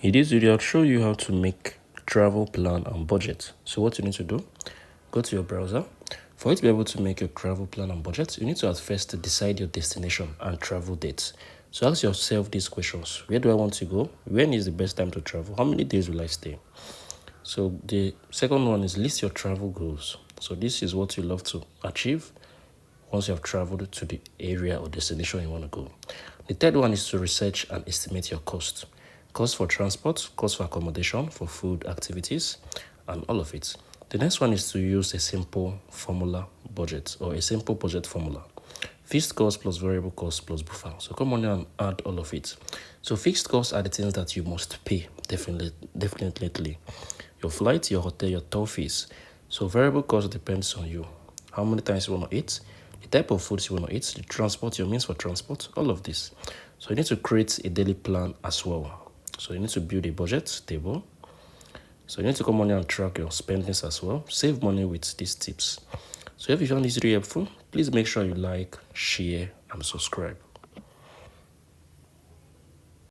In this video, I'll show you how to make travel plan and budget. So what you need to do, go to your browser. For you to be able to make your travel plan and budget, you need to at first decide your destination and travel dates. So ask yourself these questions. Where do I want to go? When is the best time to travel? How many days will I stay? So the second one is list your travel goals. So this is what you love to achieve once you have traveled to the area or destination you want to go. The third one is to research and estimate your cost. Cost for transport, cost for accommodation, for food, activities, and all of it. The next one is to use a simple formula budget or a simple budget formula. Fixed cost plus variable cost plus buffer. So come on and add all of it. So fixed costs are the things that you must pay, definitely. Your flight, your hotel, your tour fees. So variable cost depends on you. How many times you want to eat, the type of foods you want to eat, the transport, your means for transport, all of this. So you need to create a daily plan as well. So you need to build a budget table. So you need to come on here and track your spendings as well. Save money with these tips. So if you found this really helpful, please make sure you like, share, and subscribe.